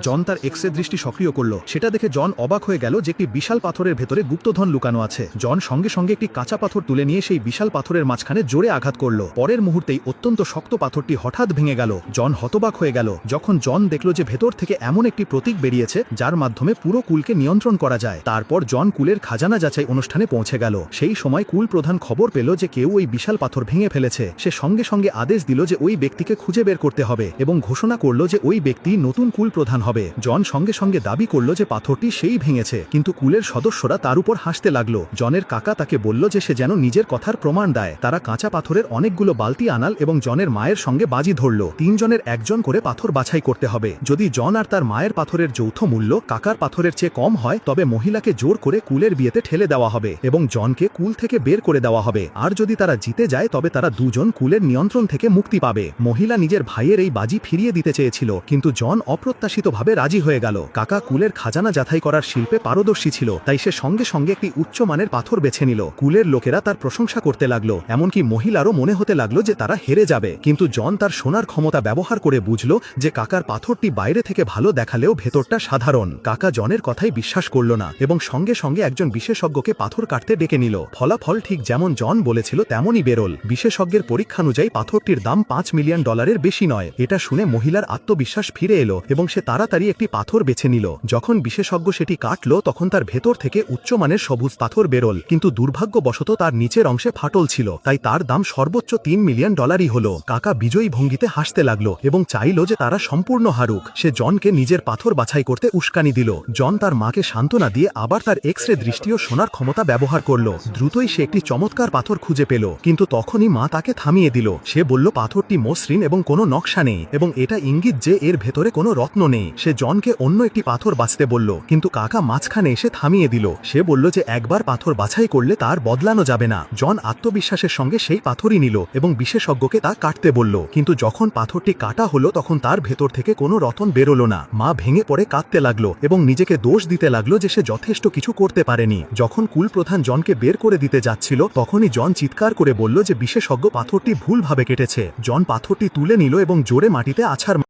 জন তার এক্সরে দৃষ্টি সক্রিয় করল। সেটা দেখে জন অবাক হয়ে গেল যে একটি বিশাল পাথরের ভেতরে গুপ্তধন লুকানো আছে। জন সঙ্গে সঙ্গে একটি কাঁচা পাথর তুলে নিয়ে সেই বিশাল পাথরের মাঝখানে জোরে আঘাত করল। পরের মুহূর্তেই অত্যন্ত শক্ত পাথরটি হঠাৎ ভেঙে গেল। জন হতবাক হয়ে গেল যখন জন দেখল যে ভেতর থেকে এমন একটি প্রতীক বেরিয়েছে যার মাধ্যমে পুরো কুলকে নিয়ন্ত্রণ করা যায়। তারপর জন কুলের খাজানা যাচাই অনুষ্ঠানে পৌঁছে গেল। সেই সময় কুল প্রধান খবর পেল যে কেউ ওই বিশাল পাথর ভেঙে ফেলেছে। সে সঙ্গে সঙ্গে আদেশ দিল যে ওই ব্যক্তিকে খুঁজে বের করতে হবে এবং ঘোষণা করল যে ওই ব্যক্তি নতুন কুল প্রধান হবে। জন সঙ্গে সঙ্গে দাবি করল যে পাথরটি সেই ভেঙেছে, কিন্তু কুলের সদস্যরা তার উপর হাসতে লাগলো। জনের কাকা তাকে বলল যে সে যেন নিজের কথার প্রমাণ দেয়। তারা কাঁচা পাথরের অনেকগুলো বালতি আনাল এবং জনের মায়ের সঙ্গে বাজি ধরল। তিনজনের একজন করে পাথর বাছাই করতে হবে। যদি জন আর তার মায়ের পাথরের যৌথ মূল্য কাকার পাথরের চেয়ে কম হয় তবে মহিলাকে জোর করে কুলের বিয়েতে ঠেলে দেওয়া হবে এবং জনকে কুল থেকে বের করে দেওয়া হবে। আর যদি তারা জিতে যায় তবে তারা দুজন কুলের নিয়ন্ত্রণ থেকে মুক্তি পাবে। মহিলা নিজের ভাইয়ের এই বাজি ফিরিয়ে দিতে চেয়েছিল, কিন্তু জন অপ্রত্যাশিতভাবে রাজি হয়ে গেল। কাকা কুলের খাজানা যাচাই করার শিল্পে পারদর্শী ছিল, তাই সে সঙ্গে সঙ্গে একটি উচ্চমানের পাথর বেছে নিল। কুলের লোকেরা তার প্রশংসা করতে লাগলো, এমনকি মহিলারও মনে হতে লাগলো যে তারা হেরে যাবে। কিন্তু জন তার সোনার ক্ষমতা ব্যবহার করে বুঝল যে কাকার পাথরটি বাইরে থেকে ভালো দেখালেও ভেতরটা সাধারণ। কাকা জনের কথাই বিশ্বাস করল না এবং সঙ্গে সঙ্গে একজন বিশেষজ্ঞকে পাথর কাটতে ডেকে নিল। ফলাফল ঠিক যেমন জন বলেছিল তেমনই বেরোল। বিশেষজ্ঞের পরীক্ষানুযায়ী পাথরটির দাম $5 মিলিয়ন বেশি নয়। এটা শুনে মহিলার আত্মবিশ্বাস ফিরে এলো এবং সে তাড়াতাড়ি একটি পাথর বেছে নিল। যখন বিশেষজ্ঞ সেটি কাটল তখন তার ভেতর থেকে উচ্চমানের সবুজ পাথর বেরোল, কিন্তু দুর্ভাগ্যবশত তার নিচের অংশে ফাটল ছিল, তাই তার দাম সর্বোচ্চ $3 মিলিয়ন হলো। কাকা বিজয়ী ভঙ্গিতে হাসতে লাগলো এবং চাইল যে তারা সম্পূর্ণ হারুক। সে জনকে নিজের পাথর বাছাই করতে উস্কানি দিল। জন তার মাকে সান্ত্বনা দিয়ে আবার তার এক্সরে দৃষ্টি ও সোনার ক্ষমতা ব্যবহার করল। দ্রুতই সে একটি চমৎকার পাথর খুঁজে পেল, কিন্তু তখনই মা তাকে থামিয়ে দিল। সে বলল পাথরটি মসৃণ এবং কোনো নকশা নেই এবং এটা ইঙ্গিত যে এর ভেতরে কোনো রত্ন নেই। সে জনকে অন্য একটি পাথর বাছতে বলল, কিন্তু কাকা মাঝখানে এসে থামিয়ে দিল। সে বলল যে একবার পাথর বাছাই করলে তার বদলানো যাবে না। জন আত্মবিশ্বাসের সঙ্গে সেই পাথরই নিল এবং বিশেষজ্ঞকে তা কাটতে বলল, কিন্তু যখন পাথরটি কাটা হলো তখন তার ভেতর থেকে কোনো রতন বেরোলো না। মা ভেঙে পড়ে কাঁদতে লাগলো এবং নিজেকে দোষ দিতে লাগলো যে সে যথেষ্ট কিছু করতে পারেনি। যখন কুল প্রধান জনকে বের করে দিতে যাচ্ছিল তখনই জন চিৎকার করে বলল যে বিশেষজ্ঞ পাথরটি ভুলভাবে কেটেছে। জন পাথরটি তুলে নিল এবং জোরে মাটিতে আছাড়